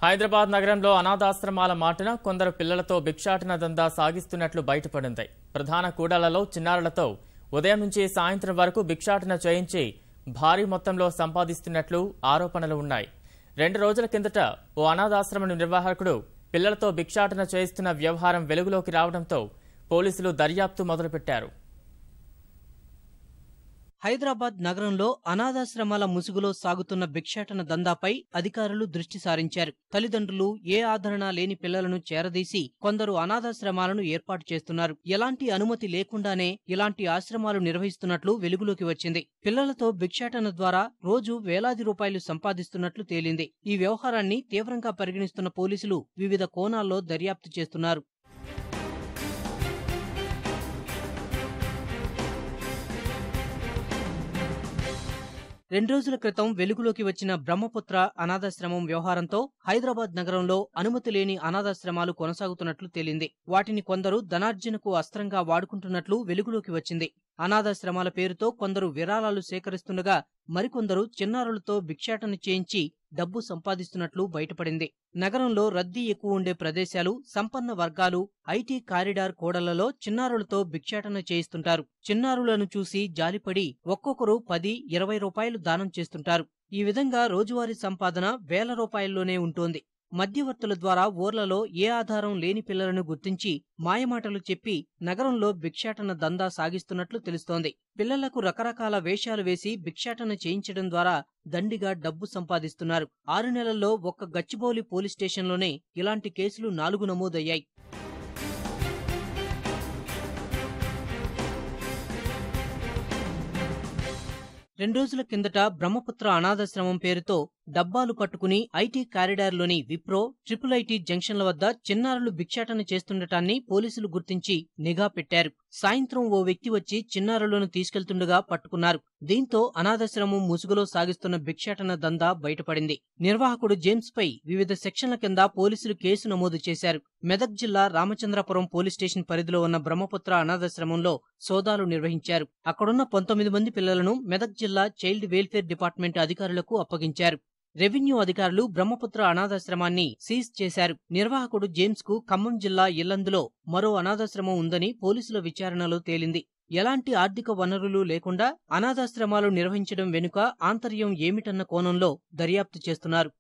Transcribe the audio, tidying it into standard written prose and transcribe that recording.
హైదరాబాద్ నగరంలో అనాథాశ్రమాల మాటున కొందరు పిల్లలతో భిక్షాటన దందా సాగిస్తున్నట్లు బయటపడింది. ప్రధాన కూడళ్లలో చిన్నారులతో ఉదయం నుంచి సాయంత్రం వరకు భిక్షాటన చేయించి భారీ మొత్తంలో సంపాదిస్తున్నట్లు ఆరోపణలు ఉన్నాయి. 2 రోజుల కిందట ఓ అనాథాశ్రమ నిర్వాహకుడు పిల్లలతో భిక్షాటన చేయిస్తున్న వ్యవహారం వెలుగులోకి రావడంతో పోలీసులు దర్యాప్తు మొదలుపెట్టారు. హైదరాబాద్ నగరంలో అనాథాశ్రమాల ముసుగులో సాగుతున్న భిక్షాటన దందాపై అధికారులు దృష్టి సారించారు. తల్లిదండ్రులు ఏ ఆదరణ లేని పిల్లలను చేరదీసి కొందరు అనాథాశ్రమాలను ఏర్పాటు చేస్తున్నారు. ఎలాంటి అనుమతి లేకుండానే ఇలాంటి ఆశ్రమాలు నిర్వహిస్తున్నట్లు వెలుగులోకి వచ్చింది. పిల్లలతో భిక్షాటన ద్వారా రోజు వేలాది రూపాయలు సంపాదిస్తున్నట్లు తేలింది. ఈ వ్యవహారాన్ని తీవ్రంగా పరిగణిస్తున్న పోలీసులు వివిధ కోణాల్లో దర్యాప్తు చేస్తున్నారు. 2 రోజుల క్రితం వెలుగులోకి వచ్చిన బ్రహ్మపుత్ర అనాథాశ్రమం వ్యవహారంతో హైదరాబాద్ నగరంలో అనుమతి లేని అనాథాశ్రమాలు కొనసాగుతున్నట్లు తేలింది. వాటిని కొందరు ధనార్జనకు అస్త్రంగా వాడుకుంటున్నట్లు వెలుగులోకి వచ్చింది. అనాథాశ్రమాల పేరుతో కొందరు విరాళాలు సేకరిస్తుండగా మరికొందరు చిన్నారులతో భిక్షాటన చేయించి డబ్బు సంపాదిస్తున్నట్లు బయటపడింది. నగరంలో రద్దీ ఎక్కువ ఉండే ప్రదేశాలు, సంపన్న వర్గాలు, ఐటీ కారిడార్ కూడళ్లలో చిన్నారులతో భిక్షాటన చేయిస్తుంటారు. చిన్నారులను చూసి జాలిపడి ఒక్కొక్కరు 10-20 రూపాయలు దానం చేస్తుంటారు. ఈ విధంగా రోజువారీ సంపాదన వేల రూపాయల్లోనే ఉంటోంది. మధ్యవర్తుల ద్వారా ఊర్లలో ఏ ఆధారం లేని పిల్లలను గుర్తించి మాయమాటలు చెప్పి నగరంలో భిక్షాటన దందా సాగిస్తున్నట్లు తెలుస్తోంది. పిల్లలకు రకరకాల వేషాలు వేసి భిక్షాటన చేయించడం ద్వారా దండిగా డబ్బు సంపాదిస్తున్నారు. 6 నెలల్లో ఒక్క గచ్చిబౌలి పోలీస్ స్టేషన్లోనే ఇలాంటి కేసులు 4 నమోదయ్యాయి. రెండు రోజుల కిందట బ్రహ్మపుత్ర అనాథాశ్రమం పేరుతో డబ్బాలు పట్టుకుని ఐటీ కారిడార్లోని విప్రో, ట్రిపుల్ ఐటీ జంక్షన్ల వద్ద చిన్నారులు భిక్షాటన చేస్తుండటాన్ని పోలీసులు గుర్తించి నిఘా పెట్టారు. సాయంత్రం ఓ వ్యక్తి వచ్చి చిన్నారులను తీసుకెళ్తుండగా పట్టుకున్నారు. దీంతో అనాథాశ్రమం ముసుగులో సాగిస్తున్న భిక్షాటన దందా బయటపడింది. నిర్వాహకుడు జేమ్స్ పై వివిధ సెక్షన్ల కింద పోలీసులు కేసు నమోదు చేశారు. మెదక్ జిల్లా రామచంద్రపురం పోలీస్ స్టేషన్ పరిధిలో ఉన్న బ్రహ్మపుత్ర అనాథాశ్రమంలో సోదాలు నిర్వహించారు. అక్కడున్న 19 మంది పిల్లలను మెదక్ జిల్లా చైల్డ్ వెల్ఫేర్ డిపార్ట్మెంట్ అధికారులకు అప్పగించారు. రెవెన్యూ అధికారులు బ్రహ్మపుత్ర అనాథాశ్రమాన్ని సీజ్ చేశారు. నిర్వాహకుడు జేమ్స్ కు ఖమ్మం జిల్లా ఇల్లందులో మరో అనాథాశ్రమం ఉందని పోలీసుల విచారణలో తేలింది. ఎలాంటి ఆర్థిక వనరులు లేకుండా అనాథాశ్రమాలు నిర్వహించడం వెనుక ఆంతర్యం ఏమిటన్న కోణంలో దర్యాప్తు చేస్తున్నారు.